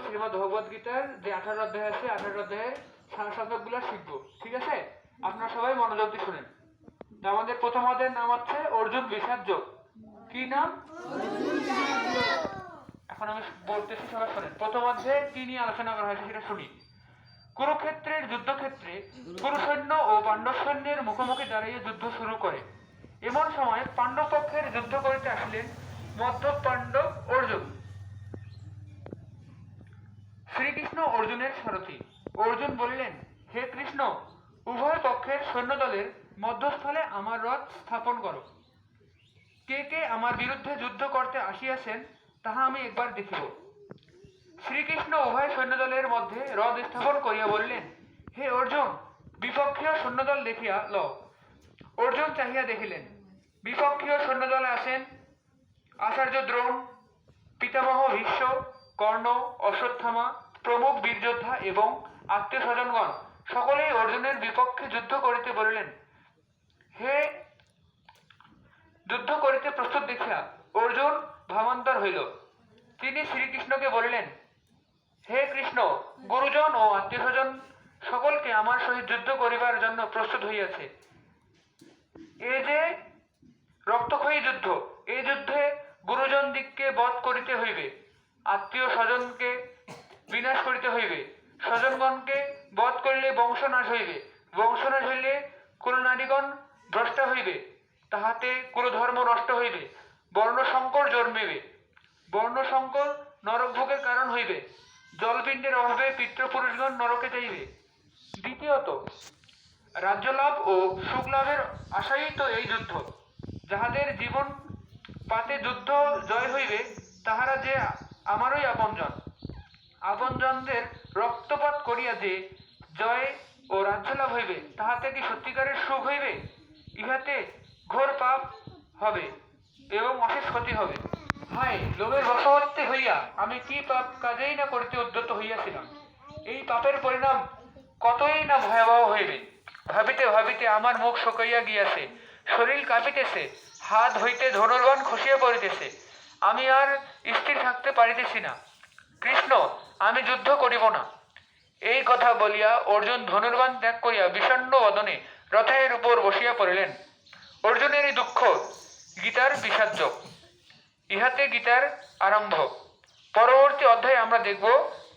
শ্রীমদ্ ভগবদ গীতার যে 18 অধ্যায় আছে 18 অধ্যায়ের সারসংক্ষেপগুলো শিখবো। ঠিক আছে, আপনারা সবাই মনোযোগ দিয়ে শুনেন। তো আমাদের প্রথম অধ্যায়ের নাম হচ্ছে অর্জুন বিষাদ যোগ। কি নাম? এখন আমি বলতেছি, সবাই শোনেন। প্রথম অধ্যায়ে কি নিয়ে আলোচনা করা হয়েছে সেটা শুনি। কুরুক্ষেত্রের যুদ্ধক্ষেত্রে কুরু সৈন্য ও পাণ্ডব সৈন্যের মুখোমুখি দাঁড়িয়ে যুদ্ধ শুরু করে। এমন সময় পাণ্ডব পক্ষের যুদ্ধ করিতে আসলেন মধ্য পাণ্ডব অর্জুন। শ্রীকৃষ্ণ অর্জুনের সারথি। অর্জুন বললেন, হে কৃষ্ণ, উভয় পক্ষের সৈন্যদলের মধ্যস্থলে আমার রথ স্থাপন করো। কে কে আমার বিরুদ্ধে যুদ্ধ করতে আসিয়াছেন তাহা আমি একবার দেখিব। শ্রীকৃষ্ণ উভয় সৈন্যদলের মধ্যে রথ স্থাপন করিয়া বললেন, হে অর্জুন, বিপক্ষীয় সৈন্যদল দেখিয়া লও। অর্জুন চাহিয়া দেখিলেন, বিপক্ষীয় সৈন্যদলে আছেন আচার্য দ্রোণ, পিতামহ ভীষ্ম, কর্ণ, অশ্বত্থামা প্রমুখ বীরযোদ্ধা এবং আত্মীয় স্বজনগণ সকলেই অর্জুনের বিপক্ষে যুদ্ধ করিতে বলিলেন। হে যুদ্ধ করিতে প্রস্তুত দেখিয়া অর্জুন ভাবান্তর হইল। তিনি শ্রীকৃষ্ণকে বলিলেন, হে কৃষ্ণ, গুরুজন ও আত্মীয় স্বজন সকলকে আমার সহিত যুদ্ধ করিবার জন্য প্রস্তুত হইয়াছে। এ যে রক্তক্ষয়ী যুদ্ধ, এই যুদ্ধে গুরুজন দিগকে বধ করিতে হইবে, আত্মীয় স্বজনকে বিনাশ করিতে হইবে। স্বজনগণকে বধ করিলে বংশনাশ হইবে, বংশনাশ হইলে কুলনারীগণ ভ্রষ্ট হইবে, তাহাতে কুলধর্ম নষ্ট হইবে, বর্ণসংকর জন্মিবে, বর্ণসংকর নরকভোগের কারণ হইবে, জলপিণ্ডের অভাবে পিতৃপুরুষগণ নরকে যাইবে। দ্বিতীয়ত, রাজ্যলাভ ও সুখলাভের আশাই তো এই যুদ্ধ। যাহাদের জীবন পাতে যুদ্ধ জয় হইবে তাহারা যে আমারই আপনজন। আপনজনদের রক্তপাত করিয়া যে জয় ও রাজ্যলাভ হইবে তাহাতে কি সত্যিকারের সুখ হইবে? ইহাতে ঘোর পাপ হবে এবং অশেষ ক্ষতি হবে। হায়, লোভের বশবর্তী হইয়া আমি কি পাপ কাজেই না করিতে উদ্যত হইয়াছিলাম। এই পাপের পরিণাম কতই না ভয়াবহ হইবে। ভাবিতে ভাবিতে আমার মুখ শুকাইয়া গিয়াছে, শরীর কাঁপিতেছে, হাত হইতে ধনুর্বাণ খসিয়া পড়িতেছে। আমি আর স্থির থাকতে পারিতেছি না। কৃষ্ণ, আমি যুদ্ধ করিব না। এই কথা বলিয়া অর্জুন ধনুর্বাণ ত্যাগ করিয়া বিষণ্ণ বদনে রথের উপর বসিয়া পড়িলেন। অর্জুনের এই দুঃখ গীতার বিষাদযোগ। ইহাতে গীতার আরম্ভ। পরবর্তী অধ্যায়ে আমরা দেখব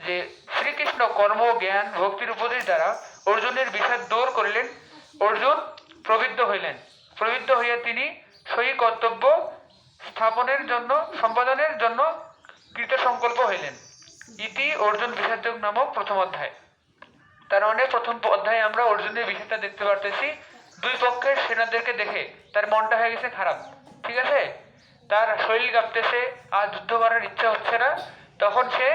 যে শ্রীকৃষ্ণ কর্ম, জ্ঞান, ভক্তির উপদেশ দ্বারা অর্জুনের বিষাদ দূর করিলেন। অর্জুন প্রবৃদ্ধ হইলেন। প্রবৃদ্ধ হইয়া তিনি সহি কর্তব্য স্থাপনের জন্য, সম্পাদনের জন্য কৃত সংকল্প হইলেন। ইতি অর্জুন বিষাদযোগ নামক প্রথম অধ্যায়। তার মানে প্রথম অধ্যায়ে আমরা অর্জুনের বিষাদটা দেখতে পারতেছি। দুই পক্ষের সেনাদেরকে দেখে তার মনটা হয়ে গেছে খারাপ। ঠিক আছে, তার শরীর কাঁপতেছে, আর যুদ্ধ করার ইচ্ছা হচ্ছে না। তখন সে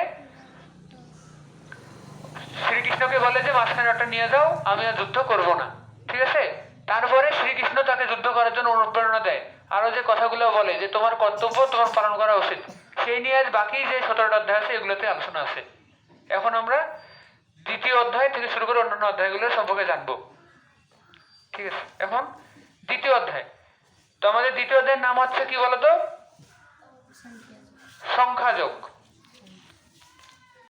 শ্রীকৃষ্ণকে বলে যে মাঝখানে ওটা নিয়ে যাও, আমি আর যুদ্ধ করব না। ঠিক আছে, তারপরে শ্রীকৃষ্ণ তাকে যুদ্ধ করার জন্য অনুপ্রেরণা দেয়, আরো যে কথাগুলো বলে যে তোমার কর্তব্য তোমার পালন করা উচিত। সেই নিয়ে বাকি যে 17টা অধ্যায় আছে এগুলোতে আলোচনা আছে। এখন আমরা দ্বিতীয় অধ্যায় থেকে শুরু করে অন্যান্য অধ্যায়গুলো সম্পর্কে জানবো। ঠিক আছে, এখন দ্বিতীয় অধ্যায়। তো আমাদের দ্বিতীয় অধ্যায়ের নাম হচ্ছে কি বলতো? সংখ্যাযোগ।